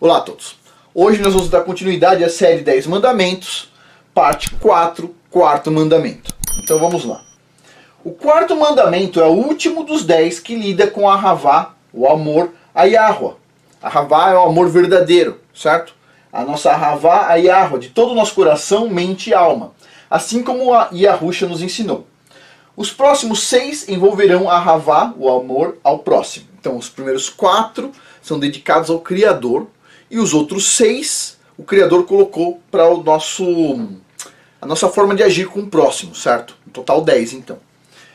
Olá a todos. Hoje nós vamos dar continuidade à série 10 Mandamentos, parte 4, quarto mandamento. Então vamos lá. O quarto mandamento é o último dos 10 que lida com a Ahavá, o amor a Yahweh. A Ahavá é o amor verdadeiro, certo? A nossa Ahavá a Yahweh, de todo o nosso coração, mente e alma. Assim como a Yahusha nos ensinou. Os próximos 6 envolverão a Ahavá, o amor ao próximo. Então os primeiros 4 são dedicados ao Criador. E os outros 6, o Criador colocou para a nossa forma de agir com o próximo, certo? No total 10, então.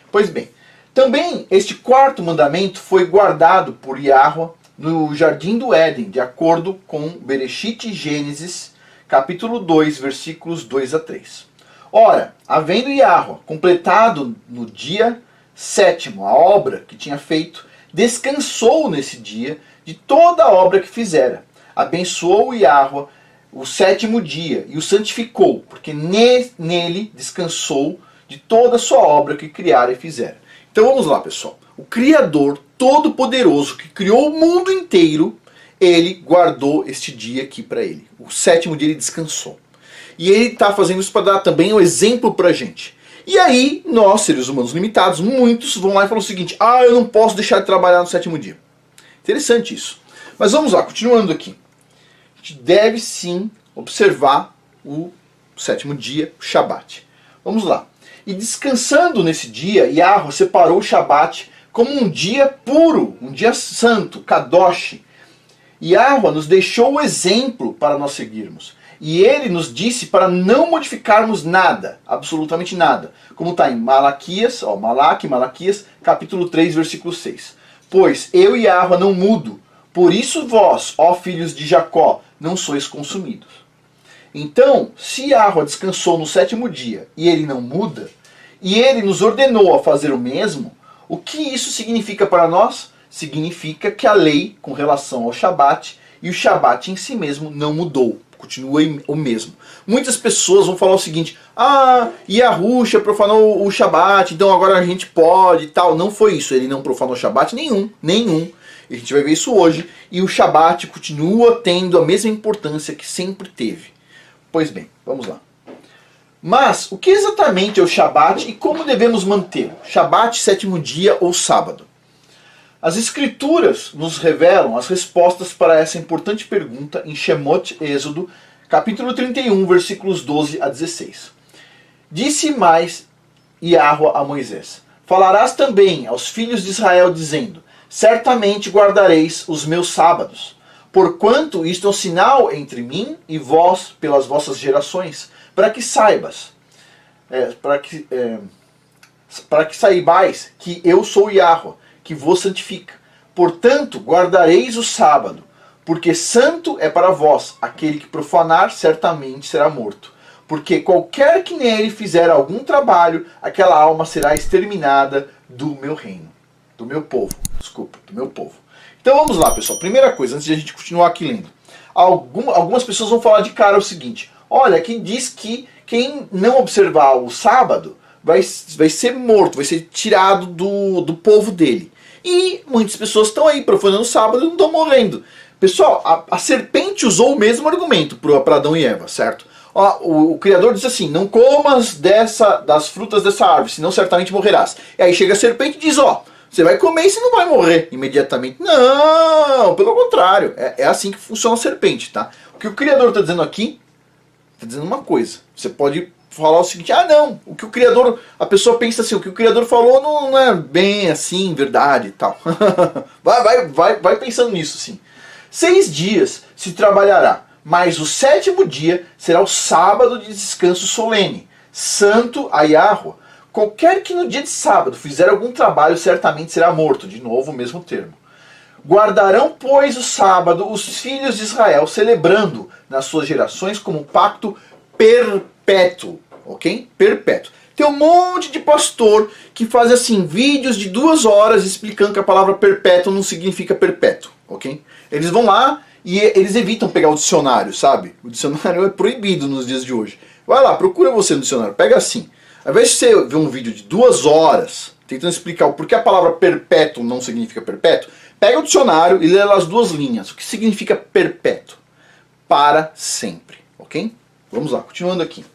Pois bem, também este quarto mandamento foi guardado por Yahweh no Jardim do Éden, de acordo com Bereshit e Gênesis, capítulo 2, versículos 2 a 3. Ora, havendo Yahweh completado no dia 7º a obra que tinha feito, descansou nesse dia de toda a obra que fizera. Abençoou Yahweh o 7º dia e o santificou, porque nele descansou de toda a sua obra que criara e fizera. Então vamos lá, pessoal. O Criador Todo-Poderoso que criou o mundo inteiro, ele guardou este dia aqui para ele. O 7º dia ele descansou. E ele está fazendo isso para dar também um exemplo para a gente. E aí, nós, seres humanos limitados, muitos vão lá e falam o seguinte: eu não posso deixar de trabalhar no 7º dia. Interessante isso. Mas vamos lá, continuando aqui. A gente deve sim observar o 7º dia, o Shabat. Vamos lá. E descansando nesse dia, Yahweh separou o Shabat como um dia puro, um dia santo, Kadosh. Yahweh nos deixou o exemplo para nós seguirmos. E ele nos disse para não modificarmos nada, absolutamente nada. Como está em Malaquias, Malaquias, capítulo 3, versículo 6. Pois eu, Yahweh, não mudo. Por isso vós, ó filhos de Jacó, não sois consumidos. Então, se Yahweh descansou no 7º dia e ele não muda, e ele nos ordenou a fazer o mesmo, o que isso significa para nós? Significa que a lei com relação ao Shabat e o Shabat em si mesmo não mudou, continua o mesmo. Muitas pessoas vão falar o seguinte: Yahusha profanou o Shabat, então agora a gente pode e tal. Não foi isso, ele não profanou o Shabat nenhum. A gente vai ver isso hoje. E o Shabat continua tendo a mesma importância que sempre teve. Pois bem, vamos lá. Mas, o que exatamente é o Shabat e como devemos mantê-lo? Shabat, 7º dia ou sábado? As Escrituras nos revelam as respostas para essa importante pergunta em Shemot, Êxodo, capítulo 31, versículos 12 a 16. Disse mais Yahweh a Moisés: falarás também aos filhos de Israel, dizendo: certamente guardareis os meus sábados, porquanto isto é um sinal entre mim e vós pelas vossas gerações, para que saibas, para que saibais que eu sou Yahweh, que vos santifica. Portanto, guardareis o sábado, porque santo é para vós. Aquele que profanar certamente será morto. Porque qualquer que nele fizer algum trabalho, aquela alma será exterminada do meu reino. Do meu povo. Então vamos lá, pessoal. Primeira coisa, antes de a gente continuar aqui lendo. Algumas pessoas vão falar de cara o seguinte: olha, aqui diz que quem não observar o sábado vai ser morto, vai ser tirado do povo dele. E muitas pessoas estão aí profanando o sábado e não estão morrendo. Pessoal, a serpente usou o mesmo argumento para Adão e Eva, certo? O Criador diz assim: não comas das frutas dessa árvore, senão certamente morrerás. E aí chega a serpente e diz: você vai comer e você não vai morrer imediatamente. Não, pelo contrário. É assim que funciona a serpente, tá? O que o Criador está dizendo aqui, está dizendo uma coisa. Você pode falar o seguinte: não, o que o Criador, a pessoa pensa assim, o que o Criador falou não é bem assim, verdade e tal. vai pensando nisso, sim. 6 dias se trabalhará, mas o 7º dia será o sábado de descanso solene, santo a Yahweh. Qualquer que no dia de sábado fizer algum trabalho certamente será morto. De novo o mesmo termo. Guardarão, pois, o sábado os filhos de Israel, celebrando nas suas gerações como um pacto perpétuo. Ok? Perpétuo. Tem um monte de pastor que faz assim, vídeos de 2 horas explicando que a palavra perpétuo não significa perpétuo. Ok? Eles vão lá e eles evitam pegar o dicionário, sabe? O dicionário é proibido nos dias de hoje. Vai lá, procura você no dicionário, pega assim. Ao invés de você ver um vídeo de 2 horas tentando explicar o porquê a palavra perpétuo não significa perpétuo, pega o dicionário e lê as 2 linhas. O que significa perpétuo? para sempre. Ok? Vamos lá, continuando aqui.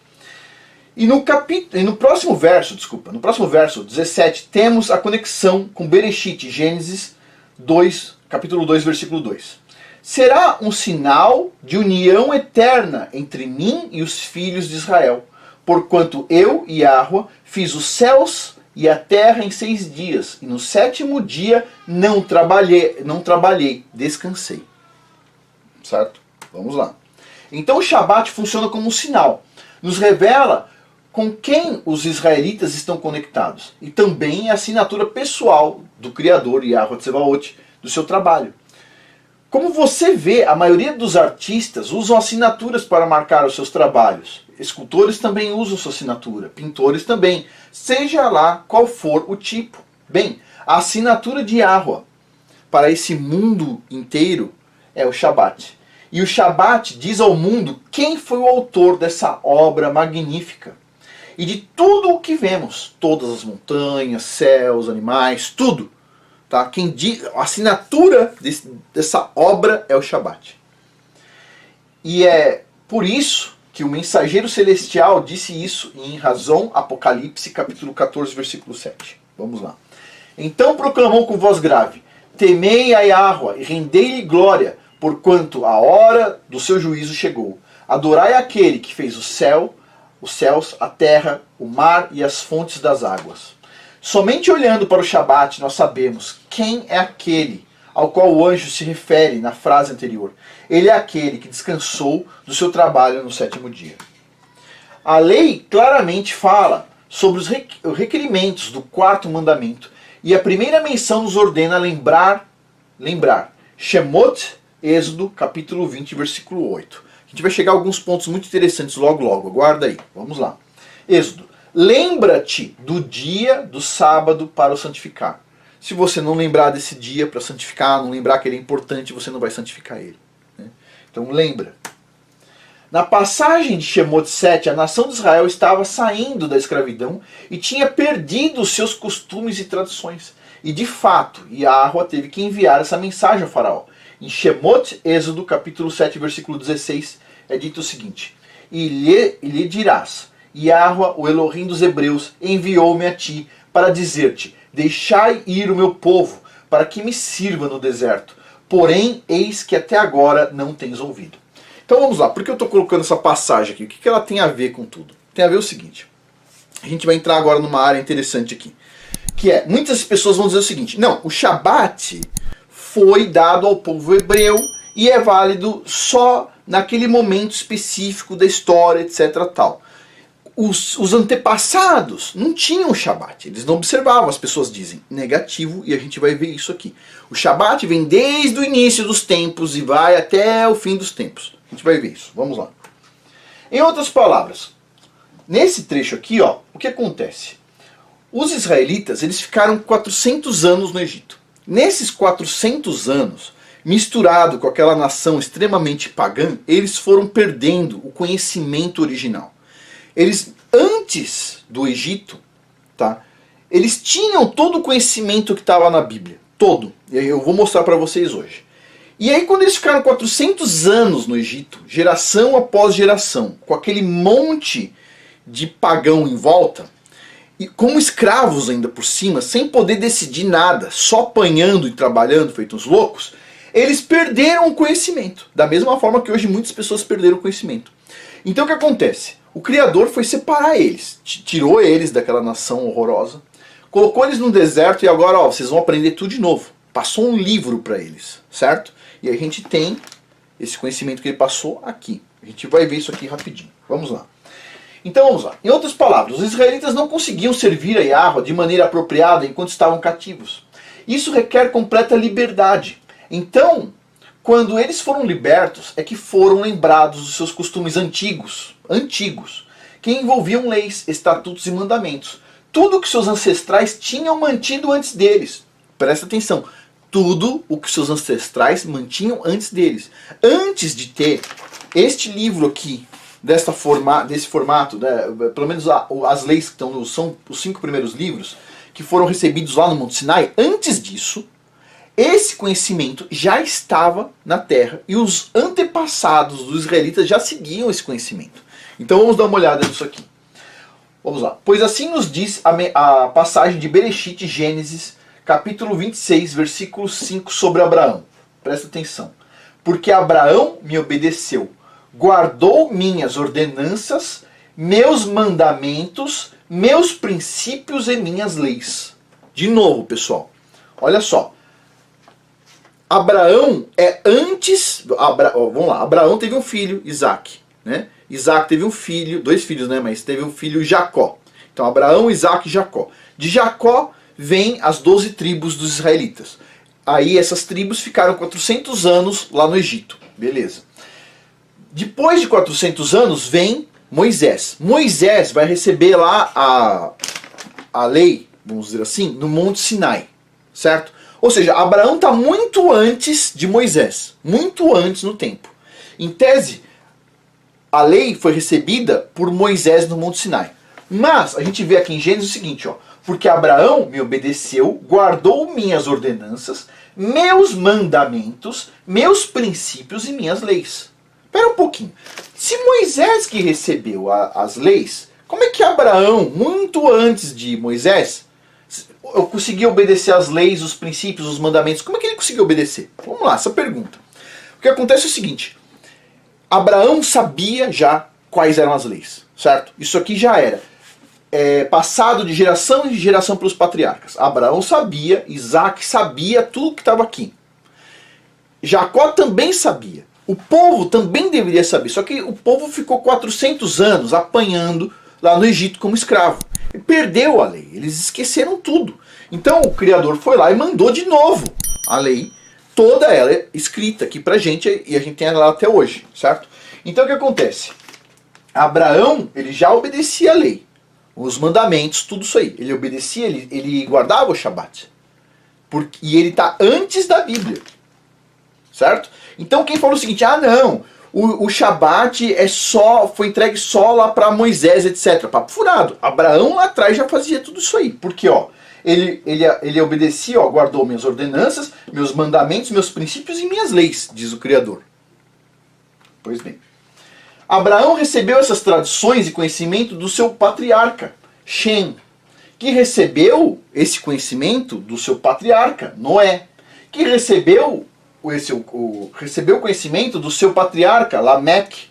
E no próximo verso, no próximo verso 17, temos a conexão com Bereshit, Gênesis 2, capítulo 2, versículo 2. Será um sinal de união eterna entre mim e os filhos de Israel, porquanto eu, Yahweh, fiz os céus e a terra em 6 dias, e no 7º dia não trabalhei, descansei. Certo? Vamos lá. Então o Shabat funciona como um sinal. Nos revela com quem os israelitas estão conectados. E também a assinatura pessoal do Criador, Yahweh Tsebaot, do seu trabalho. Como você vê, a maioria dos artistas usam assinaturas para marcar os seus trabalhos. Escultores também usam sua assinatura, pintores também, seja lá qual for o tipo. Bem, a assinatura de Yahweh para esse mundo inteiro é o Shabat. E o Shabat diz ao mundo quem foi o autor dessa obra magnífica. E de tudo o que vemos, todas as montanhas, céus, animais, tudo. Tá? Quem diz, a assinatura dessa obra é o Shabat. E é por isso que o mensageiro celestial disse isso em Razão, Apocalipse, capítulo 14, versículo 7. Vamos lá. Então proclamou com voz grave: temei a Yahweh e rendei-lhe glória, porquanto a hora do seu juízo chegou. Adorai aquele que fez os céus, a terra, o mar e as fontes das águas. Somente olhando para o Shabat nós sabemos quem é aquele ao qual o anjo se refere na frase anterior. Ele é aquele que descansou do seu trabalho no 7º dia. A lei claramente fala sobre os requerimentos do 4º mandamento, e a primeira menção nos ordena lembrar Shemot, Êxodo, capítulo 20, versículo 8. A gente vai chegar a alguns pontos muito interessantes logo, aguarda aí. Vamos lá. Êxodo. Lembra-te do dia do sábado para o santificar. Se você não lembrar desse dia para santificar, não lembrar que ele é importante, você não vai santificar ele. Né? Então lembra. Na passagem de Shemot 7, a nação de Israel estava saindo da escravidão e tinha perdido os seus costumes e tradições. E de fato, Yahweh teve que enviar essa mensagem ao faraó. Em Shemot, Êxodo, capítulo 7, versículo 16, é dito o seguinte: E lhe dirás, Yahweh, o Elohim dos Hebreus, enviou-me a ti para dizer-te: deixai ir o meu povo, para que me sirva no deserto. Porém, eis que até agora não tens ouvido. Então vamos lá, por que eu estou colocando essa passagem aqui? O que ela tem a ver com tudo? Tem a ver o seguinte: a gente vai entrar agora numa área interessante aqui, que é, muitas pessoas vão dizer o seguinte: não, o Shabat foi dado ao povo hebreu e é válido só naquele momento específico da história, etc. tal. Os antepassados não tinham o Shabat, eles não observavam, as pessoas dizem. Negativo, e a gente vai ver isso aqui. O Shabat vem desde o início dos tempos e vai até o fim dos tempos. A gente vai ver isso, vamos lá. Em outras palavras, nesse trecho aqui, ó, o que acontece? Os israelitas, eles ficaram 400 anos no Egito. Nesses 400 anos, misturado com aquela nação extremamente pagã, eles foram perdendo o conhecimento original. Eles, antes do Egito, tá, eles tinham todo o conhecimento que estava na Bíblia. Todo. E eu vou mostrar para vocês hoje. E aí quando eles ficaram 400 anos no Egito, geração após geração, com aquele monte de pagão em volta, e como escravos ainda por cima, sem poder decidir nada, só apanhando e trabalhando, feitos loucos, eles perderam o conhecimento. Da mesma forma que hoje muitas pessoas perderam o conhecimento. Então o que acontece? O Criador foi separar eles, tirou eles daquela nação horrorosa, colocou eles no deserto e agora, ó, vocês vão aprender tudo de novo. Passou um livro para eles, certo? E a gente tem esse conhecimento que ele passou aqui. A gente vai ver isso aqui rapidinho. Vamos lá. Então vamos lá. Em outras palavras, os israelitas não conseguiam servir a Yahweh de maneira apropriada enquanto estavam cativos. Isso requer completa liberdade. Então, quando eles foram libertos, é que foram lembrados dos seus costumes antigos, que envolviam leis, estatutos e mandamentos. Tudo o que seus ancestrais tinham mantido antes deles. Presta atenção. Tudo o que seus ancestrais mantinham antes deles. Antes de ter este livro aqui, desse formato, né, pelo menos as leis que estão são os 5 primeiros livros, que foram recebidos lá no Monte Sinai, antes disso, Esse conhecimento já estava na terra e os antepassados dos israelitas já seguiam esse conhecimento. Então vamos dar uma olhada nisso aqui. Vamos lá. Pois assim nos diz a passagem de Bereshit, Gênesis, capítulo 26, versículo 5, sobre Abraão. Presta atenção. Porque Abraão me obedeceu, guardou minhas ordenanças, meus mandamentos, meus princípios e minhas leis. De novo, pessoal. Olha só. Abraão é antes... vamos lá. Abraão teve um filho, Isaac. Né? Isaac teve um filho, 2 filhos, né? Mas teve um filho, Jacó. Então, Abraão, Isaac e Jacó. De Jacó vem as 12 tribos dos israelitas. Aí essas tribos ficaram 400 anos lá no Egito. Beleza. Depois de 400 anos vem Moisés. Moisés vai receber lá a lei, vamos dizer assim, no Monte Sinai. Certo? Ou seja, Abraão está muito antes de Moisés. Muito antes no tempo. Em tese, a lei foi recebida por Moisés no Monte Sinai. Mas a gente vê aqui em Gênesis o seguinte, ó. Porque Abraão me obedeceu, guardou minhas ordenanças, meus mandamentos, meus princípios e minhas leis. Espera um pouquinho. Se Moisés que recebeu as leis, como é que Abraão, muito antes de Moisés, eu conseguia obedecer as leis, os princípios, os mandamentos? Como é que ele conseguiu obedecer? Vamos lá, essa pergunta. O que acontece é o seguinte. Abraão sabia já quais eram as leis, certo? Isso aqui já era passado de geração em geração pelos patriarcas. Abraão sabia, Isaac sabia tudo que estava aqui. Jacó também sabia. O povo também deveria saber, só que o povo ficou 400 anos apanhando lá no Egito como escravo. E perdeu a lei, eles esqueceram tudo. Então o Criador foi lá e mandou de novo a lei, toda ela escrita aqui pra gente, e a gente tem ela até hoje, certo? Então o que acontece? Abraão, ele já obedecia a lei, os mandamentos, tudo isso aí. Ele obedecia, ele guardava o Shabat. E ele está antes da Bíblia. Certo? Então quem falou o seguinte, não, o Shabat foi entregue só lá para Moisés, etc. Papo furado. Abraão lá atrás já fazia tudo isso aí. Porque, ó, ele obedecia, ó, guardou minhas ordenanças, meus mandamentos, meus princípios e minhas leis, diz o Criador. Pois bem. Abraão recebeu essas tradições e conhecimento do seu patriarca, Shem, que recebeu esse conhecimento do seu patriarca, Noé, que recebeu o conhecimento do seu patriarca, Lameque,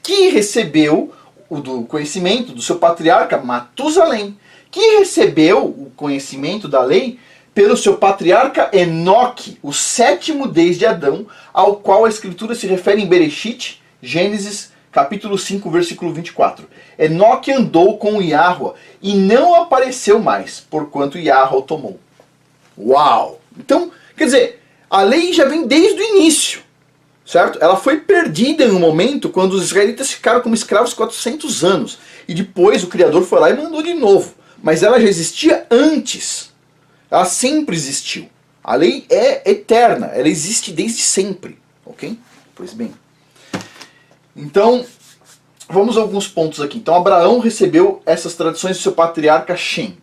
que recebeu o conhecimento do seu patriarca, Matusalém, que recebeu o conhecimento da lei pelo seu patriarca Enoque, o 7º desde Adão, ao qual a Escritura se refere em Bereshit, Gênesis capítulo 5, versículo 24. Enoque andou com Yahua e não apareceu mais, porquanto Yahua o tomou. Uau! Então, quer dizer, a lei já vem desde o início, certo? Ela foi perdida em um momento quando os israelitas ficaram como escravos 400 anos. E depois o Criador foi lá e mandou de novo. Mas ela já existia antes. Ela sempre existiu. A lei é eterna, ela existe desde sempre. Ok? Pois bem. Então, vamos a alguns pontos aqui. Então, Abraão recebeu essas tradições do seu patriarca Shem.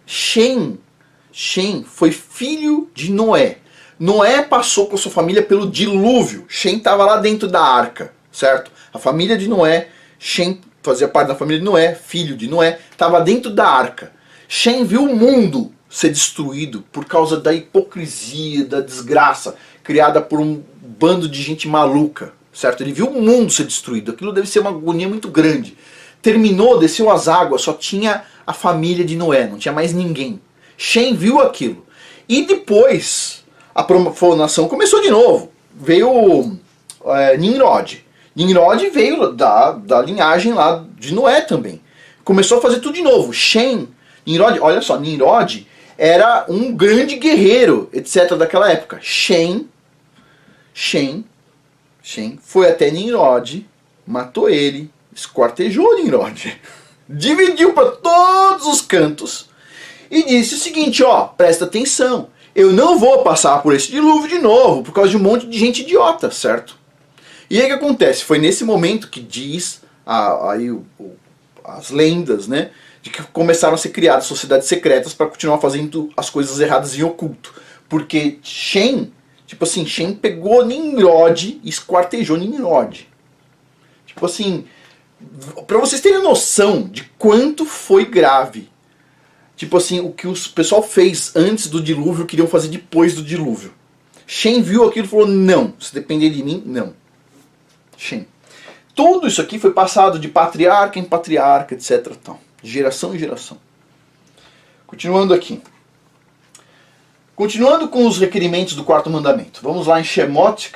Shem foi filho de Noé. Noé passou com sua família pelo dilúvio. Shem estava lá dentro da arca, certo? A família de Noé, Shem fazia parte da família de Noé, filho de Noé, estava dentro da arca. Shem viu o mundo ser destruído por causa da hipocrisia, da desgraça criada por um bando de gente maluca. Certo? Ele viu o mundo ser destruído. Aquilo deve ser uma agonia muito grande. Terminou, desceu as águas, só tinha a família de Noé, não tinha mais ninguém. Shem viu aquilo. E depois, a profanação começou de novo. Veio Nimrod. Nimrod veio da linhagem lá de Noé também. Começou a fazer tudo de novo. Nimrod, olha só, Nimrod era um grande guerreiro, etc. daquela época. Shem foi até Nimrod, matou ele, esquartejou Nimrod, dividiu para todos os cantos e disse o seguinte, ó, presta atenção, eu não vou passar por esse dilúvio de novo por causa de um monte de gente idiota, certo? E aí o que acontece? Foi nesse momento que diz as lendas, né, de que começaram a ser criadas sociedades secretas para continuar fazendo as coisas erradas em oculto, porque Shem Tipo assim, Shem pegou Nimrod e esquartejou Nimrod. Tipo assim, pra vocês terem noção de quanto foi grave. Tipo assim, o que o pessoal fez antes do dilúvio, queriam fazer depois do dilúvio. Shem viu aquilo e falou, não, se depender de mim, não. Shem. Tudo isso aqui foi passado de patriarca em patriarca, etc. Tal, de geração em geração. Continuando aqui. Continuando com os requerimentos do quarto mandamento. Vamos lá em Shemot,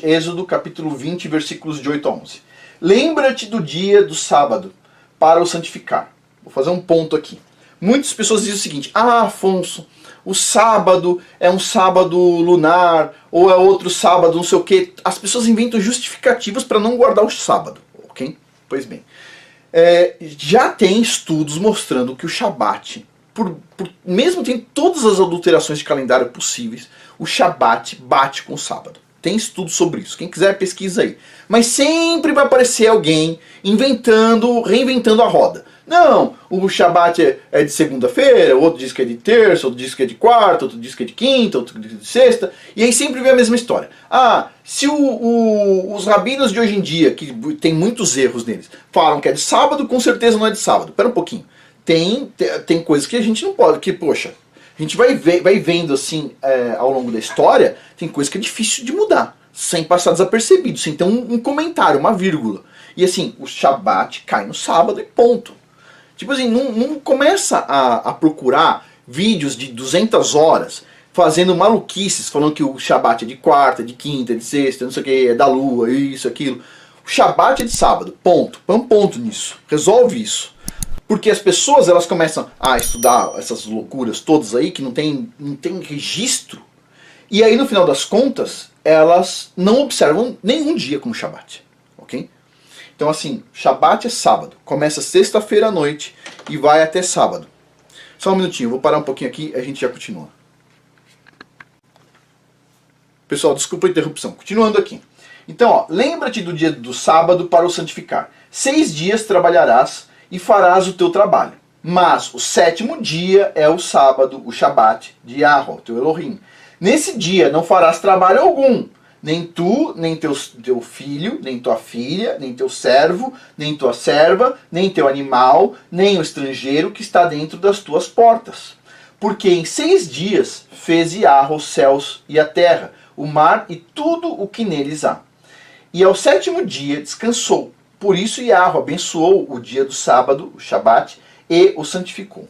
Êxodo, capítulo 20, versículos de 8 a 11. Lembra-te do dia do sábado, para o santificar. Vou fazer um ponto aqui. Muitas pessoas dizem o seguinte, Afonso, o sábado é um sábado lunar, ou é outro sábado, não sei o quê. As pessoas inventam justificativas para não guardar o sábado, ok? Pois bem. Já tem estudos mostrando que o Shabat, mesmo tendo todas as adulterações de calendário possíveis, o Shabat bate com o sábado. Tem estudo sobre isso. Quem quiser pesquisa aí. Mas sempre vai aparecer alguém reinventando a roda. Não, o Shabat é de segunda-feira, outro diz que é de terça, outro diz que é de quarta, outro diz que é de quinta, outro diz que é de sexta. E aí sempre vem a mesma história. Se os rabinos de hoje em dia, que tem muitos erros neles, falam que é de sábado, com certeza não é de sábado. Espera um pouquinho. Tem coisas que a gente não pode, que, poxa, a gente vai vendo assim, ao longo da história, tem coisa que é difícil de mudar, sem passar desapercebido, sem ter um comentário, uma vírgula. E assim, o Shabat cai no sábado e ponto. Tipo assim, não começa a procurar vídeos de 200 horas, fazendo maluquices, falando que o Shabat é de quarta, de quinta, de sexta, não sei o que, é da lua, isso, aquilo. O Shabat é de sábado, ponto. Põe um ponto nisso, resolve isso. Porque as pessoas elas começam a estudar essas loucuras todas aí, que não tem registro, e aí no final das contas, elas não observam nenhum dia como Shabat, ok? Então assim, Shabat é sábado, começa sexta-feira à noite e vai até sábado. Só um minutinho, vou parar um pouquinho aqui e a gente já continua. Pessoal, desculpa a interrupção, continuando aqui. Então, lembra-te do dia do sábado para o santificar. 6 dias trabalharás e farás o teu trabalho. Mas o 7º dia é o sábado, o Shabat de Yahweh, teu Elohim. Nesse dia não farás trabalho algum, nem tu, nem teu filho, nem tua filha, nem teu servo, nem tua serva, nem teu animal, nem o estrangeiro que está dentro das tuas portas. Porque em 6 dias fez Yahweh os céus e a terra, o mar e tudo o que neles há. E ao 7º dia descansou. Por isso Yahweh abençoou o dia do sábado, o Shabat, e o santificou.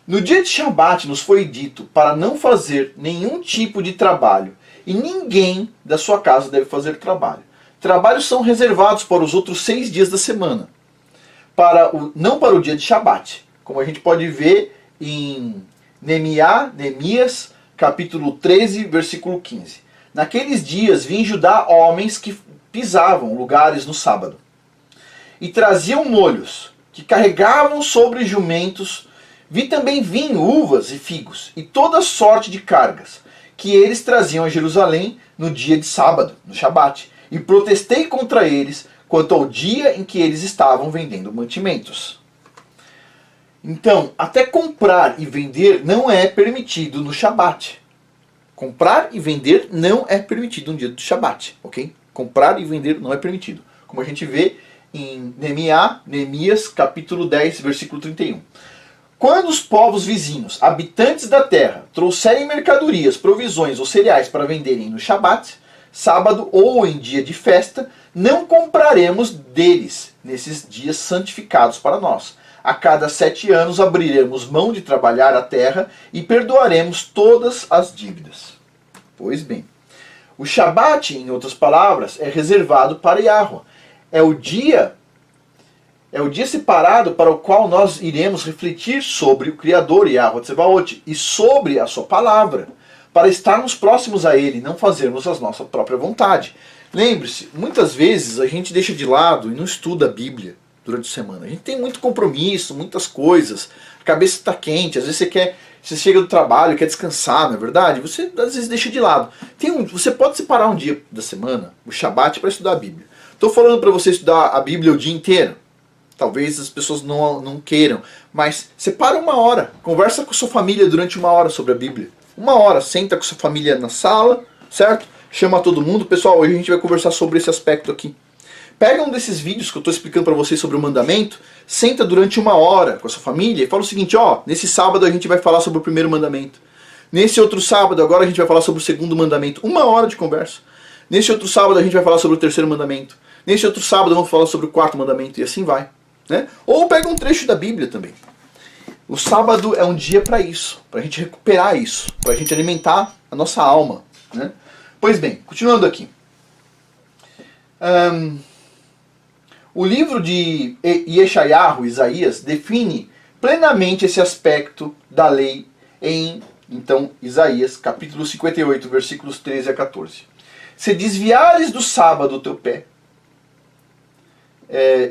No dia de Shabat nos foi dito para não fazer nenhum tipo de trabalho, e ninguém da sua casa deve fazer trabalho. Trabalhos são reservados para os outros 6 dias da semana, não para o dia de Shabat, como a gente pode ver em Neemias, capítulo 13, versículo 15. Naqueles dias vi em Judá homens que pisavam lugares no sábado, e traziam molhos, que carregavam sobre jumentos. Vi também vinho, uvas e figos, e toda sorte de cargas, que eles traziam a Jerusalém no dia de sábado, no Shabat, e protestei contra eles quanto ao dia em que eles estavam vendendo mantimentos. Então, até comprar e vender não é permitido no Shabat. Comprar e vender não é permitido no dia do Shabat, ok? Comprar e vender não é permitido. Como a gente vê em Neemias, capítulo 10, versículo 31. Quando os povos vizinhos, habitantes da terra, trouxerem mercadorias, provisões ou cereais para venderem no Shabat, sábado ou em dia de festa, não compraremos deles nesses dias santificados para nós. A cada 7 anos abriremos mão de trabalhar a terra e perdoaremos todas as dívidas. Pois bem, o Shabat, em outras palavras, é reservado para Yahweh. É o dia separado para o qual nós iremos refletir sobre o Criador Yahweh Tsebaot e sobre a sua palavra, para estarmos próximos a Ele e não fazermos a nossa própria vontade. Lembre-se, muitas vezes a gente deixa de lado e não estuda a Bíblia durante a semana. A gente tem muito compromisso, muitas coisas, a cabeça está quente, às vezes você chega do trabalho, quer descansar, não é verdade? Você às vezes deixa de lado. Você pode separar um dia da semana, o Shabat, para estudar a Bíblia. Estou falando para você estudar a Bíblia o dia inteiro. Talvez as pessoas não queiram, mas separa 1 hora, conversa com sua família durante 1 hora sobre a Bíblia. 1 hora, senta com sua família na sala, certo? Chama todo mundo. Pessoal, hoje a gente vai conversar sobre esse aspecto aqui. Pega um desses vídeos que eu estou explicando para vocês sobre o mandamento, senta durante 1 hora com a sua família e fala o seguinte, ó, nesse sábado a gente vai falar sobre o primeiro mandamento. Nesse outro sábado, agora a gente vai falar sobre o segundo mandamento. 1 hora de conversa. Nesse outro sábado a gente vai falar sobre o terceiro mandamento. Nesse outro sábado vamos falar sobre o quarto mandamento e assim vai. Né? Ou pega um trecho da Bíblia também. O sábado é um dia para isso, para a gente recuperar isso, para a gente alimentar a nossa alma. Né? Pois bem, continuando aqui. O livro de Yeshayahu, Isaías, define plenamente esse aspecto da lei em, então, Isaías, capítulo 58, versículos 13 a 14. Se desviares do sábado o teu pé,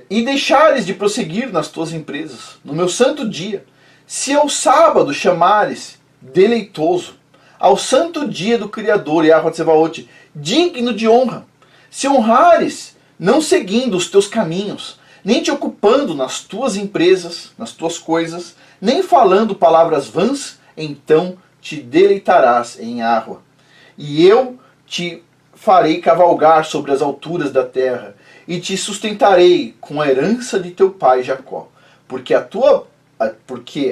e deixares de prosseguir nas tuas empresas, no meu santo dia, se ao sábado chamares deleitoso, ao santo dia do Criador, Yahweh Tsevaot, digno de honra, se honrares, não seguindo os teus caminhos, nem te ocupando nas tuas empresas, nas tuas coisas, nem falando palavras vãs, então te deleitarás em Yahweh. E eu te farei cavalgar sobre as alturas da terra, e te sustentarei com a herança de teu pai Jacó, porque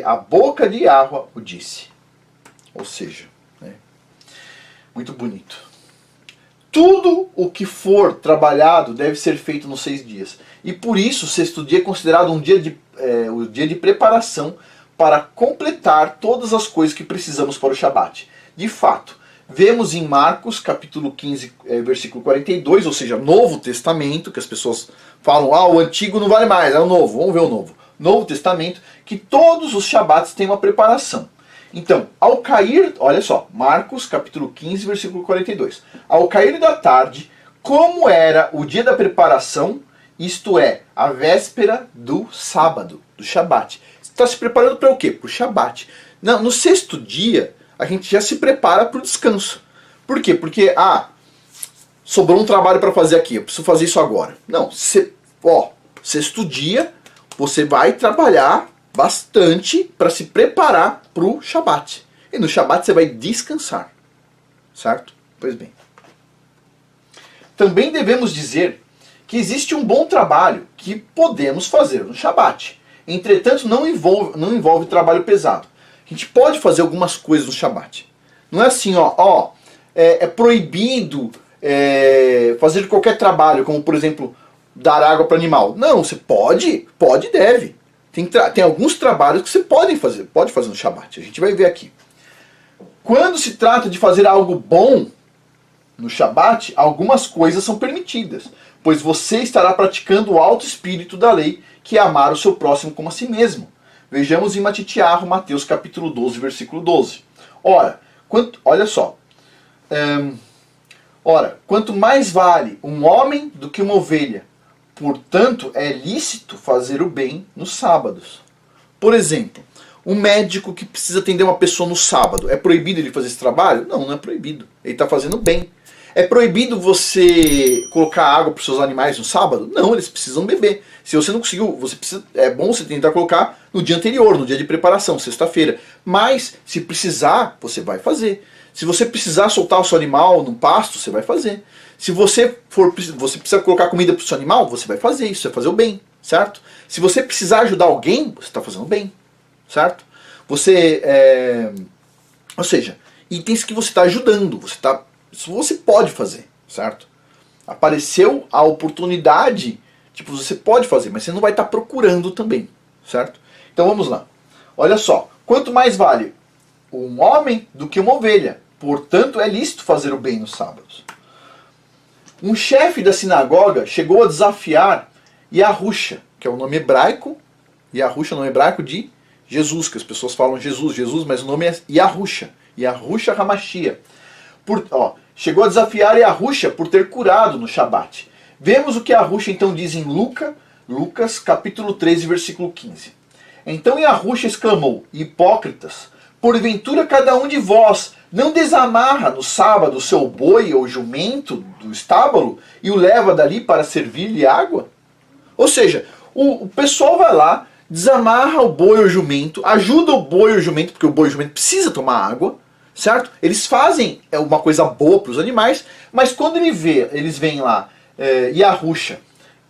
a boca de Yahweh o disse. Ou seja, muito bonito. Tudo o que for trabalhado deve ser feito nos 6 dias. E por isso o 6º dia é considerado o dia de preparação para completar todas as coisas que precisamos para o Shabat. De fato, vemos em Marcos, capítulo 15, versículo 42, ou seja, Novo Testamento, que as pessoas falam, o Antigo não vale mais, é o Novo, vamos ver o Novo. Novo Testamento, que todos os Shabats têm uma preparação. Então, ao cair, olha só, Marcos, capítulo 15, versículo 42. Ao cair da tarde, como era o dia da preparação, isto é, a véspera do sábado, do Shabat. Você está se preparando para o quê? Para o Shabat. Não, no 6º dia, a gente já se prepara para o descanso. Por quê? Porque, sobrou um trabalho para fazer aqui, eu preciso fazer isso agora. Não, 6º dia, você vai trabalhar bastante para se preparar para o Shabat. E no Shabat você vai descansar. Certo? Pois bem. Também devemos dizer que existe um bom trabalho que podemos fazer no Shabat. Entretanto, não envolve trabalho pesado. A gente pode fazer algumas coisas no Shabat. Não é assim, é proibido fazer qualquer trabalho, como por exemplo, dar água para animal. Não, você pode e deve. Tem alguns trabalhos que você pode fazer no Shabat. A gente vai ver aqui. Quando se trata de fazer algo bom no Shabat, algumas coisas são permitidas, pois você estará praticando o alto espírito da lei, que é amar o seu próximo como a si mesmo. Vejamos em Matitiarro, Mateus capítulo 12, versículo 12. Olha só. Quanto mais vale um homem do que uma ovelha, portanto é lícito fazer o bem nos sábados. Por exemplo, um médico que precisa atender uma pessoa no sábado, é proibido ele fazer esse trabalho? Não, não é proibido. Ele está fazendo bem. É proibido você colocar água para os seus animais no sábado? Não, eles precisam beber. Se você não conseguiu, é bom você tentar colocar no dia anterior, no dia de preparação, sexta-feira. Mas, se precisar, você vai fazer. Se você precisar soltar o seu animal no pasto, você vai fazer. Se você precisa colocar comida para o seu animal, você vai fazer isso, você vai fazer o bem, certo? Se você precisar ajudar alguém, você está fazendo o bem, certo? Ou seja, itens que você está ajudando, isso você pode fazer, certo? Apareceu a oportunidade, você pode fazer, mas você não vai estar procurando também, certo? Então vamos lá. Olha só, quanto mais vale um homem do que uma ovelha, portanto é lícito fazer o bem nos sábados. Um chefe da sinagoga chegou a desafiar Yahusha, que é o nome hebraico, Yahusha é o nome hebraico de Jesus, que as pessoas falam Jesus, mas o nome é Yahusha, Yahusha Hamashia. Chegou a desafiar Yahusha por ter curado no Shabat. Vemos o que Yahusha então diz em Lucas capítulo 13, versículo 15. Então Yahusha exclamou, hipócritas, porventura cada um de vós não desamarra no sábado o seu boi ou jumento do estábulo e o leva dali para servir-lhe água? Ou seja, o pessoal vai lá, desamarra o boi ou jumento, ajuda o boi ou jumento, porque o boi ou jumento precisa tomar água, certo? Eles fazem uma coisa boa para os animais, mas quando eles veem lá Yahusha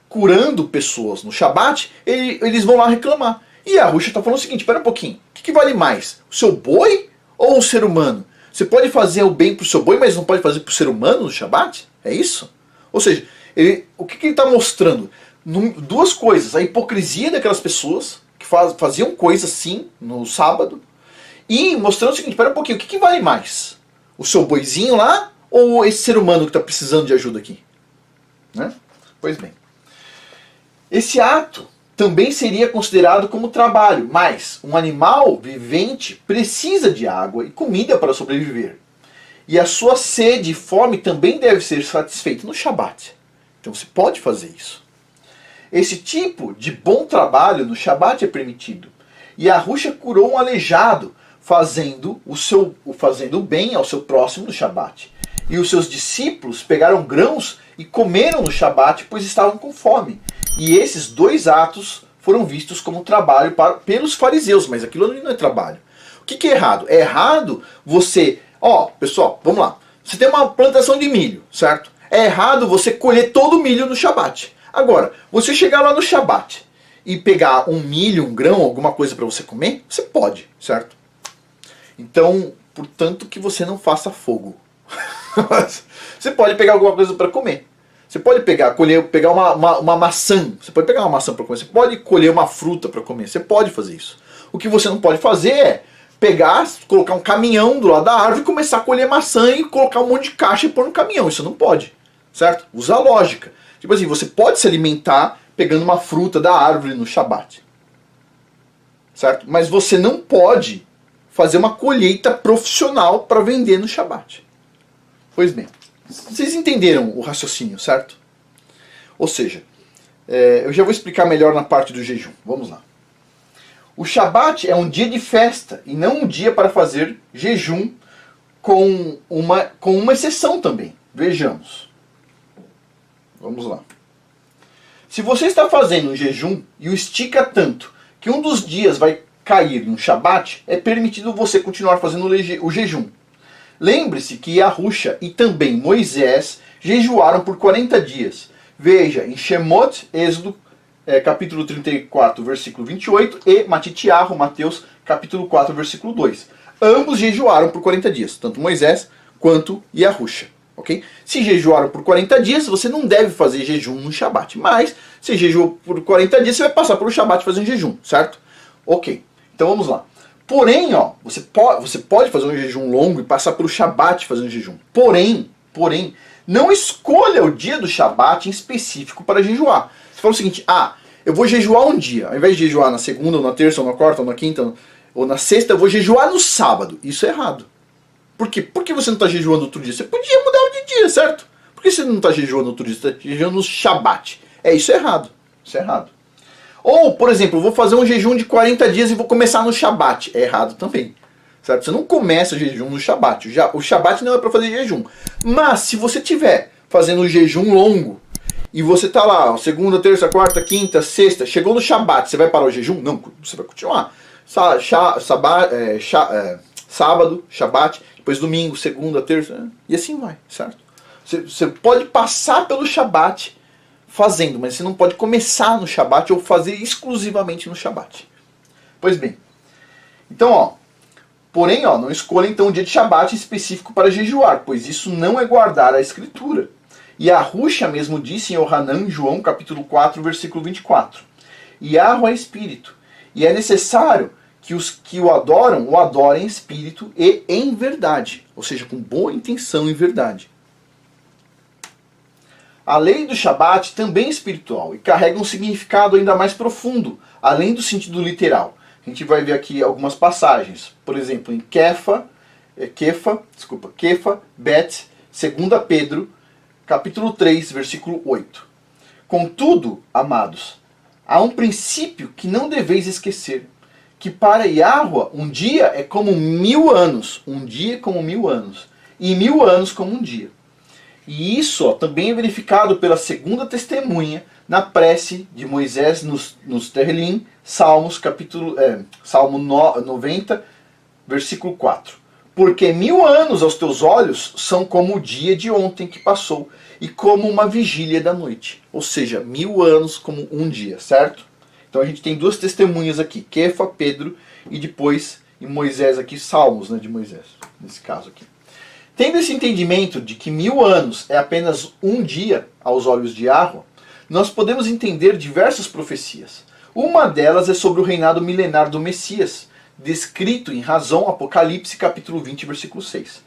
curando pessoas no Shabat, eles vão lá reclamar. E Yahusha está falando o seguinte, espera um pouquinho, o que vale mais? O seu boi ou o ser humano? Você pode fazer o bem para o seu boi, mas não pode fazer para o ser humano no Shabat? É isso? Ou seja, o que ele está mostrando? Duas coisas, a hipocrisia daquelas pessoas que faziam coisas assim no sábado, e mostrando o seguinte, espera um pouquinho, o que vale mais? O seu boizinho lá ou esse ser humano que está precisando de ajuda aqui? Né? Pois bem. Esse ato também seria considerado como trabalho, mas um animal vivente precisa de água e comida para sobreviver. E a sua sede e fome também deve ser satisfeita no Shabat. Então você pode fazer isso. Esse tipo de bom trabalho no Shabat é permitido. E Yahusha curou um aleijado, fazendo o bem ao seu próximo no Shabat. E os seus discípulos pegaram grãos e comeram no Shabat, pois estavam com fome. E esses dois atos foram vistos como trabalho pelos fariseus, mas aquilo não é trabalho. O que é errado? É errado você... pessoal, vamos lá. Você tem uma plantação de milho, certo? É errado você colher todo o milho no Shabat. Agora, você chegar lá no Shabat e pegar um milho, um grão, alguma coisa para você comer, você pode, certo? Então, portanto, que você não faça fogo. Você pode pegar alguma coisa para comer. Você pode pegar uma maçã. Você pode pegar uma maçã para comer. Você pode colher uma fruta para comer. Você pode fazer isso. O que você não pode fazer é pegar, colocar um caminhão do lado da árvore e começar a colher maçã e colocar um monte de caixa e pôr no caminhão. Isso não pode. Certo? Usa a lógica. Tipo assim, você pode se alimentar pegando uma fruta da árvore no Shabat. Certo? Mas você não pode fazer uma colheita profissional para vender no Shabat. Pois bem, vocês entenderam o raciocínio, certo? Ou seja, eu já vou explicar melhor na parte do jejum. Vamos lá. O Shabat é um dia de festa e não um dia para fazer jejum, com uma exceção também. Vejamos. Vamos lá. Se você está fazendo um jejum e o estica tanto que um dos dias vai cair em um Shabat, é permitido você continuar fazendo o jejum. Lembre-se que Yahusha e também Moisés jejuaram por 40 dias. Veja em Shemot, Êxodo, capítulo 34, versículo 28, e Matitiahu, Mateus, capítulo 4, versículo 2. Ambos jejuaram por 40 dias, tanto Moisés quanto Yahusha. Okay? Se jejuaram por 40 dias, você não deve fazer jejum no Shabat. Mas, se jejuou por 40 dias, você vai passar pelo Shabat fazendo jejum, certo? Ok, então vamos lá. Porém, você pode fazer um jejum longo e passar pelo Shabat fazendo jejum. Porém, não escolha o dia do Shabat em específico para jejuar. Você fala o seguinte, eu vou jejuar um dia. Ao invés de jejuar na segunda, ou na terça, ou na quarta, ou na quinta, ou na sexta, eu vou jejuar no sábado. Isso é errado. Por quê? Por que você não está jejuando outro dia? Você podia mudar de dia, certo? Por que você não está jejuando outro dia? Você está jejuando no Shabat. Isso é errado. Isso é errado. Ou, por exemplo, eu vou fazer um jejum de 40 dias e vou começar no Shabat. É errado também. Certo? Você não começa o jejum no Shabat. O Shabat não é para fazer jejum. Mas, se você estiver fazendo um jejum longo, e você está lá, segunda, terça, quarta, quinta, sexta, chegou no Shabat, você vai parar o jejum? Não, você vai continuar. Sábado, Shabat, depois domingo, segunda, terça, e assim vai, certo? Você pode passar pelo Shabat fazendo, mas você não pode começar no Shabat ou fazer exclusivamente no Shabat. Pois bem, então, porém, não escolha então um dia de Shabat específico para jejuar, pois isso não é guardar a Escritura. E Yahusha mesmo disse em Yohanan, João, capítulo 4, versículo 24. Yahweh é Espírito, e é necessário que os que o adorem em espírito e em verdade, ou seja, com boa intenção e verdade. A lei do Shabat também é espiritual e carrega um significado ainda mais profundo, além do sentido literal. A gente vai ver aqui algumas passagens, por exemplo, em Kefa, Bet, 2 Pedro, capítulo 3, versículo 8. Contudo, amados, há um princípio que não deveis esquecer, que para Yahweh um dia é como 1000 anos, um dia é como 1000 anos, e 1000 anos como um dia. E isso também é verificado pela segunda testemunha na prece de Moisés nos Terlim, Salmo 90, versículo 4. Porque 1000 anos aos teus olhos são como o dia de ontem que passou, e como uma vigília da noite. Ou seja, 1000 anos como um dia, certo? Então a gente tem duas testemunhas aqui, Kefa, Pedro, e depois em Moisés aqui, Salmos, né, de Moisés, nesse caso aqui. Tendo esse entendimento de que 1000 anos é apenas um dia aos olhos de Yahweh, nós podemos entender diversas profecias. Uma delas é sobre o reinado milenar do Messias, descrito em razão Apocalipse capítulo 20, versículo 6.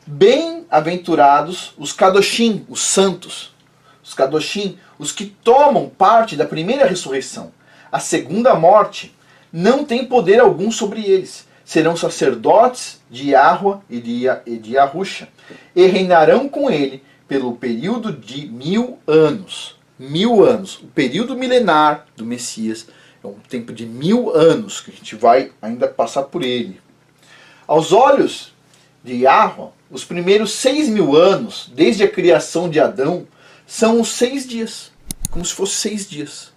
Bem-aventurados os Kadoshim, os santos, os Kadoshim, os que tomam parte da primeira ressurreição. A segunda morte não tem poder algum sobre eles. Serão sacerdotes de Yahweh e de Yahusha, e reinarão com ele pelo período de 1000 anos. 1000 anos. O período milenar do Messias é um tempo de 1000 anos, que a gente vai ainda passar por ele. Aos olhos de Yahweh, os primeiros 6000 anos, desde a criação de Adão, são os 6 dias. Como se fossem 6 dias.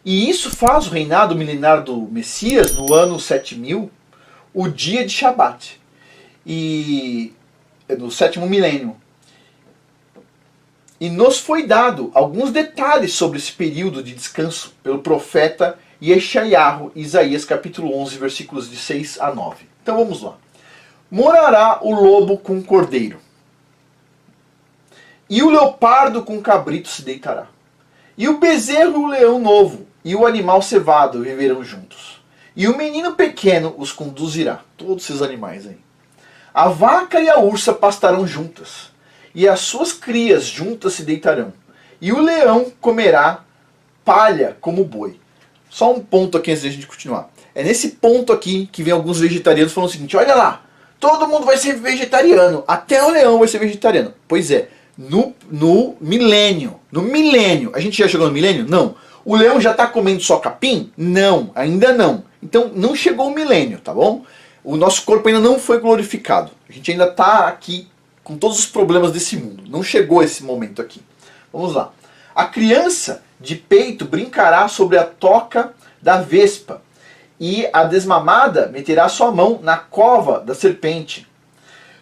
E isso faz o reinado milenar do Messias, no ano 7000, o dia de Shabat. E no 7º milênio. E nos foi dado alguns detalhes sobre esse período de descanso pelo profeta Yeshayahu, Isaías capítulo 11, versículos de 6 a 9. Então vamos lá. Morará o lobo com o cordeiro, e o leopardo com o cabrito se deitará. E o bezerro e o leão novo, e o animal cevado viverão juntos. E o menino pequeno os conduzirá. Todos esses animais aí. A vaca e a ursa pastarão juntas, e as suas crias juntas se deitarão. E o leão comerá palha como boi. Só um ponto aqui antes de a gente continuar. É nesse ponto aqui que vem alguns vegetarianos falando o seguinte: olha lá, todo mundo vai ser vegetariano, até o leão vai ser vegetariano. Pois é, no milênio, a gente já chegou no milênio? Não. O leão já está comendo só capim? Não, ainda não. Então não chegou o milênio, tá bom? O nosso corpo ainda não foi glorificado. A gente ainda está aqui com todos os problemas desse mundo. Não chegou esse momento aqui. Vamos lá. A criança de peito brincará sobre a toca da vespa, e a desmamada meterá sua mão na cova da serpente.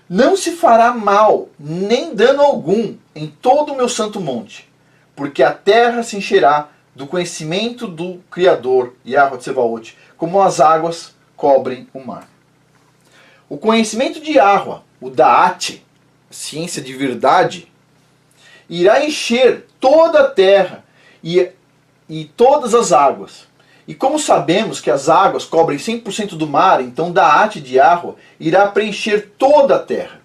Não se fará mal, nem dano algum, em todo o meu santo monte, porque a terra se encherá do conhecimento do Criador, Yahweh Tsevaot, como as águas cobrem o mar. O conhecimento de Yahweh, o Da'at, ciência de verdade, irá encher toda a terra e todas as águas. E como sabemos que as águas cobrem 100% do mar, então Da'at de Yahweh irá preencher toda a terra.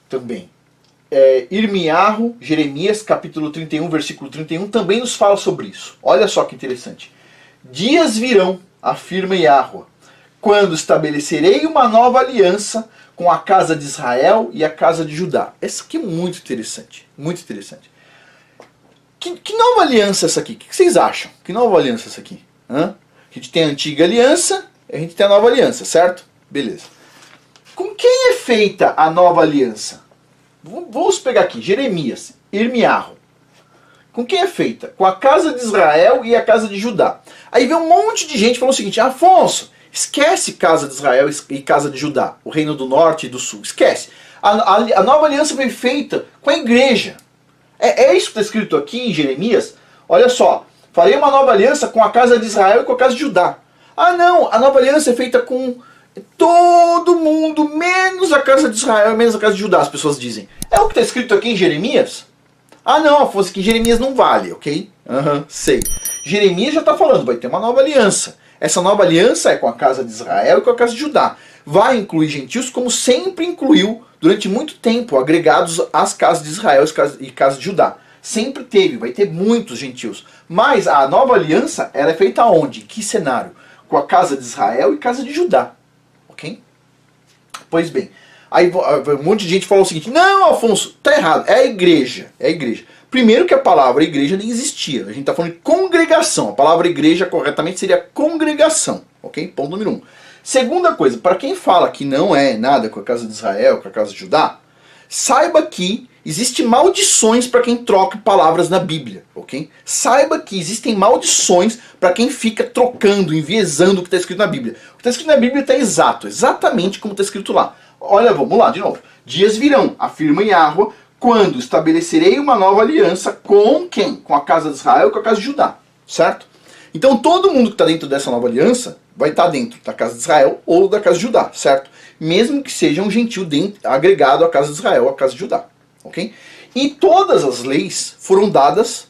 Também. Irmiyahu, Jeremias, capítulo 31, versículo 31, também nos fala sobre isso. Olha só que interessante. Dias virão, afirma Yahweh, quando estabelecerei uma nova aliança com a casa de Israel e a casa de Judá. Essa aqui é muito interessante. Muito interessante. Que nova aliança é essa aqui? O que vocês acham? Que nova aliança é essa aqui? A gente tem a antiga aliança, a gente tem a nova aliança, certo? Beleza. Com quem é feita a nova aliança? Vamos pegar aqui, Jeremias, Irmiyahu. Com quem é feita? Com a casa de Israel e a casa de Judá. Aí vem um monte de gente falando o seguinte: Afonso, esquece casa de Israel e casa de Judá, o reino do norte e do sul, esquece. A nova aliança foi feita com a igreja. É isso que está escrito aqui em Jeremias. Olha só, farei uma nova aliança com a casa de Israel e com a casa de Judá. Ah não, a nova aliança é feita com todo mundo, menos a casa de Israel e menos a casa de Judá, as pessoas dizem. É o que está escrito aqui em Jeremias? Ah não, Afonso, que Jeremias não vale, ok? Sei. Jeremias já está falando, vai ter uma nova aliança. Essa nova aliança é com a casa de Israel e com a casa de Judá. Vai incluir gentios como sempre incluiu durante muito tempo, agregados às casas de Israel e casas de Judá. Sempre teve, vai ter muitos gentios. Mas a nova aliança era é feita onde? Em que cenário? Com a casa de Israel e casa de Judá. Ok? Pois bem, aí um monte de gente falou o seguinte: não, Afonso, tá errado, é a igreja. É a igreja. Primeiro que a palavra igreja nem existia. A gente está falando de congregação. A palavra igreja corretamente seria congregação. Ok? Ponto número 1. Segunda coisa, para quem fala que não é nada com a casa de Israel, com a casa de Judá, saiba que Existem maldições para quem troca palavras na Bíblia, ok? Saiba que existem maldições para quem fica trocando, enviesando o que está escrito na Bíblia. O que está escrito na Bíblia está exatamente como está escrito lá. Olha, vamos lá de novo. Dias virão, afirma Yahweh, quando estabelecerei uma nova aliança com quem? Com a casa de Israel e com a casa de Judá, certo? Então todo mundo que está dentro dessa nova aliança vai estar dentro da casa de Israel ou da casa de Judá, certo? Mesmo que seja um gentil agregado à casa de Israel ou à casa de Judá. Okay? E todas as leis foram dadas,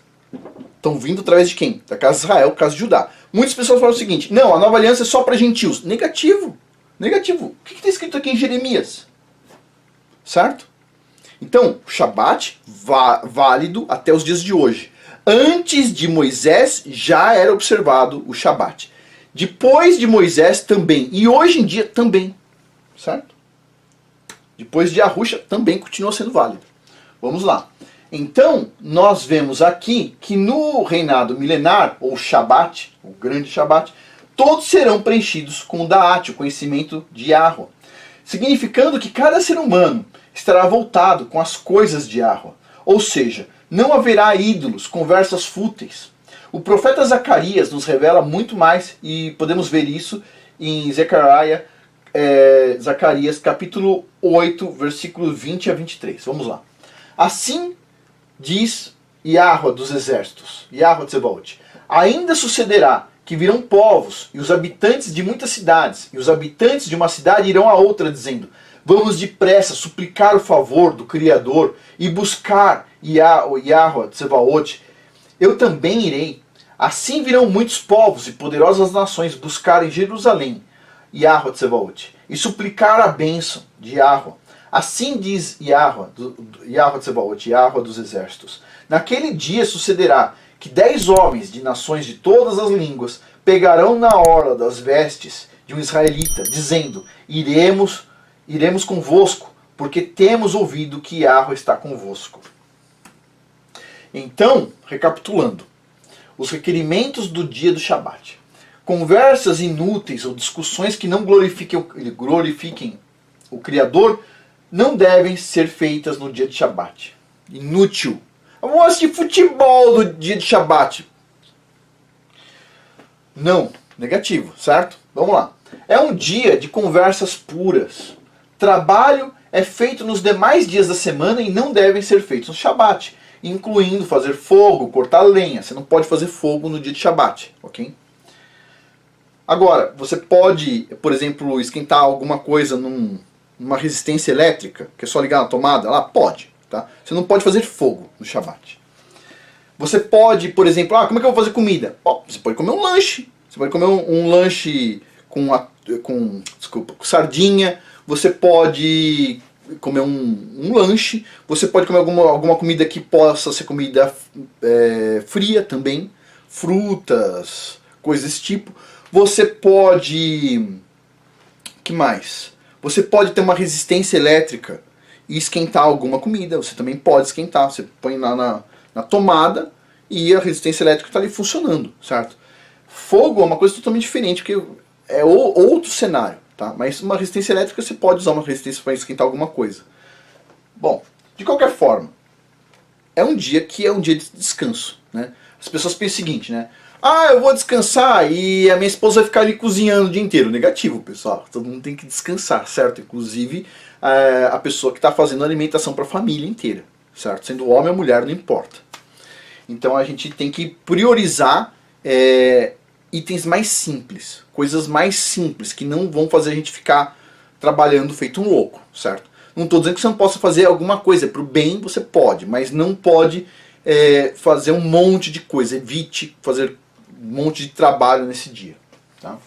estão vindo através de quem? Da casa de Israel, casa de Judá. Muitas pessoas falam o seguinte: não, a nova aliança é só para gentios. Negativo. Negativo. O que está escrito aqui em Jeremias? Certo? Então, o Shabat, válido até os dias de hoje. Antes de Moisés já era observado o Shabat. Depois de Moisés também. E hoje em dia também. Certo? Depois de Arusha também continua sendo válido. Vamos lá. Então, nós vemos aqui que no reinado milenar, ou Shabat, o grande Shabat, todos serão preenchidos com Da'at, o conhecimento de Yahweh, significando que cada ser humano estará voltado com as coisas de Yahweh. Ou seja, não haverá ídolos, conversas fúteis. O profeta Zacarias nos revela muito mais, e podemos ver isso em Zacarias capítulo 8, versículo 20 a 23. Vamos lá. Assim diz Yahweh dos exércitos, Yahweh Tsebaot, ainda sucederá que virão povos e os habitantes de muitas cidades, e os habitantes de uma cidade irão a outra, dizendo: vamos depressa suplicar o favor do Criador e buscar Yahweh Tsebaot. Eu também irei. Assim virão muitos povos e poderosas nações buscar em Jerusalém Yahweh Tsebaot e suplicar a bênção de Yahweh. Assim diz Yahweh Tsebaot, Yahweh dos exércitos. Naquele dia sucederá que 10 homens de nações de todas as línguas pegarão na orla das vestes de um israelita, dizendo: iremos convosco, porque temos ouvido que Yahweh está convosco. Então, recapitulando, os requerimentos do dia do Shabat. Conversas inúteis ou discussões que não glorifiquem o Criador não devem ser feitas no dia de Shabat. Inútil. Vamos assistir futebol no dia de Shabat. Não. Negativo, certo? Vamos lá. É um dia de conversas puras. Trabalho é feito nos demais dias da semana e não devem ser feitos no Shabat, incluindo fazer fogo, cortar lenha. Você não pode fazer fogo no dia de Shabat, ok? Agora, você pode, por exemplo, esquentar alguma coisa numa resistência elétrica, que é só ligar na tomada lá? Pode, tá? Você não pode fazer fogo no Shabat. Você pode, por exemplo, como é que eu vou fazer comida? Você pode comer um lanche. Você pode comer um lanche com sardinha. Você pode comer um lanche. Você pode comer alguma comida que possa ser comida fria também. Frutas, coisas desse tipo. Você pode... que mais? Você pode ter uma resistência elétrica e esquentar alguma comida. Você também pode esquentar. Você põe na tomada e a resistência elétrica está ali funcionando, certo? Fogo é uma coisa totalmente diferente, porque é outro cenário, tá? Mas uma resistência elétrica você pode usar uma resistência para esquentar alguma coisa. Bom, de qualquer forma, é um dia que é um dia de descanso, né? As pessoas pensam o seguinte, né? Eu vou descansar e a minha esposa vai ficar ali cozinhando o dia inteiro. Negativo, pessoal. Todo mundo tem que descansar, certo? Inclusive a pessoa que está fazendo alimentação para a família inteira, certo? Sendo homem ou mulher, não importa. Então a gente tem que priorizar itens mais simples, coisas mais simples, que não vão fazer a gente ficar trabalhando feito um louco, certo? Não estou dizendo que você não possa fazer alguma coisa, para o bem você pode, mas não pode fazer um monte de coisa. Evite fazer um monte de trabalho nesse dia, tá?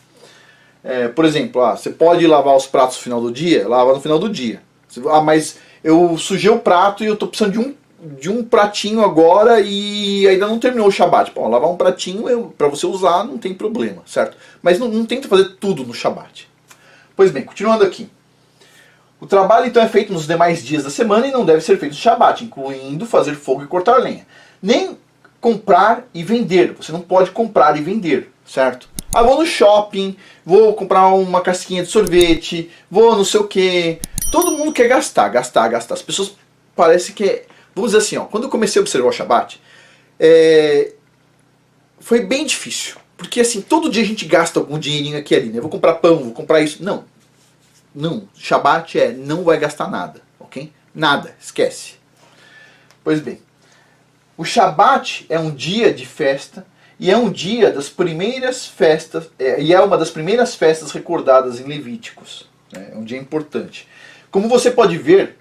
Por exemplo, você pode lavar os pratos no final do dia? Lava no final do dia. Mas eu sujei o prato e eu estou precisando de um pratinho agora e ainda não terminou o Shabat. Bom, lavar um pratinho para você usar não tem problema, certo? Mas não tenta fazer tudo no Shabat. Pois bem, continuando aqui. O trabalho então é feito nos demais dias da semana e não deve ser feito no Shabat, incluindo fazer fogo e cortar lenha. Nem comprar e vender. Você não pode comprar e vender, certo? Vou no shopping, vou comprar uma casquinha de sorvete, vou não sei o que. Todo mundo quer gastar. As pessoas parecem que vamos dizer assim, ó, quando eu comecei a observar o Shabat, foi bem difícil. Porque assim, todo dia a gente gasta algum dinheirinho aqui e ali, né? Eu vou comprar pão, vou comprar isso. Não. Não. Shabat não vai gastar nada, ok? Nada. Esquece. Pois bem. O Shabat é um dia de festa e é um dia das primeiras festas, e é uma das primeiras festas recordadas em Levíticos. É um dia importante. Como você pode ver,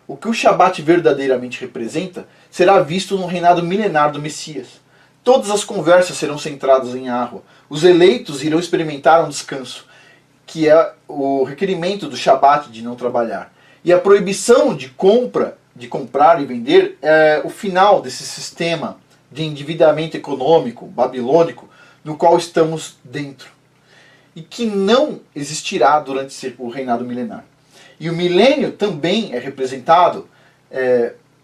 o que o Shabat verdadeiramente representa será visto no reinado milenar do Messias. Todas as conversas serão centradas em Yahweh. Os eleitos irão experimentar um descanso, que é o requerimento do Shabat de não trabalhar. E a proibição de comprar e vender é o final desse sistema de endividamento econômico babilônico no qual estamos dentro. E que não existirá durante o reinado milenar. E o milênio também é representado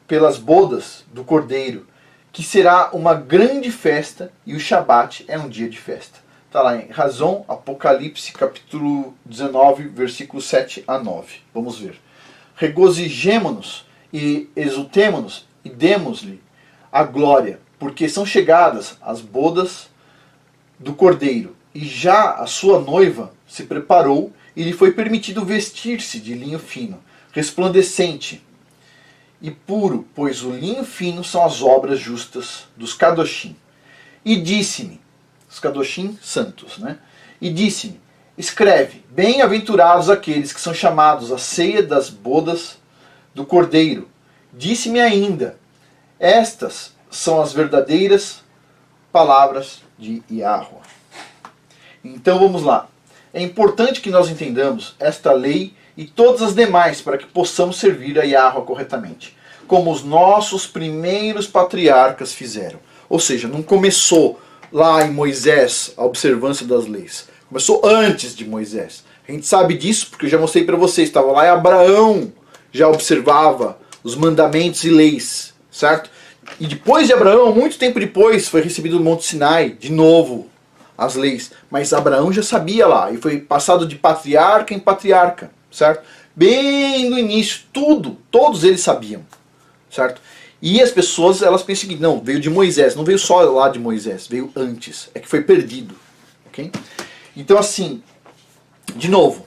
pelas bodas do Cordeiro, que será uma grande festa, e o Shabat é um dia de festa. Está lá em Razão, Apocalipse, capítulo 19, versículos 7 a 9. Vamos ver. Regozijemo-nos e exultemo-nos e demos-lhe a glória, porque são chegadas as bodas do Cordeiro, e já a sua noiva se preparou, e lhe foi permitido vestir-se de linho fino, resplandecente e puro, pois o linho fino são as obras justas dos Kadoshim. E disse-me, os Kadoshim santos, né? E disse-me, escreve, bem-aventurados aqueles que são chamados à ceia das bodas do Cordeiro. Disse-me ainda, estas são as verdadeiras palavras de Yahweh. Então vamos lá. É importante que nós entendamos esta lei e todas as demais para que possamos servir a Yahweh corretamente, como os nossos primeiros patriarcas fizeram. Ou seja, não começou lá em Moisés a observância das leis. Começou antes de Moisés. A gente sabe disso porque eu já mostrei para vocês. Estava lá em Abraão, já observava os mandamentos e leis, certo? E depois de Abraão, muito tempo depois, foi recebido no Monte Sinai, de novo, as leis. Mas Abraão já sabia lá, e foi passado de patriarca em patriarca, certo? Bem no início, todos eles sabiam, certo? E as pessoas, elas pensam que não, veio de Moisés, não veio só lá de Moisés, veio antes, é que foi perdido, ok? Então assim, de novo,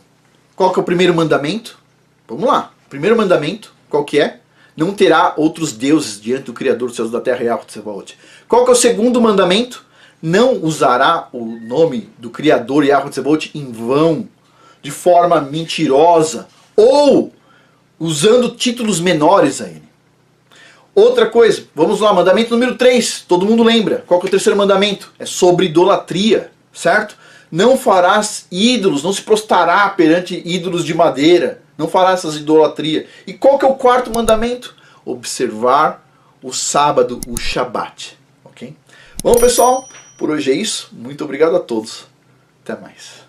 qual que é o primeiro mandamento? Vamos lá, o primeiro mandamento, qual que é? Não terá outros deuses diante do Criador dos céus da terra, Yahweh Tsevaot. Qual que é o segundo mandamento? Não usará o nome do Criador, Yahweh Tsevaot, em vão, de forma mentirosa, ou usando títulos menores a ele. Outra coisa, vamos lá, mandamento número 3, todo mundo lembra. Qual que é o terceiro mandamento? É sobre idolatria, certo? Não farás ídolos, não se prostrará perante ídolos de madeira, não farás essas idolatrias. E qual que é o quarto mandamento? Observar o sábado, o Shabat, ok? Bom pessoal, por hoje é isso, muito obrigado a todos, até mais.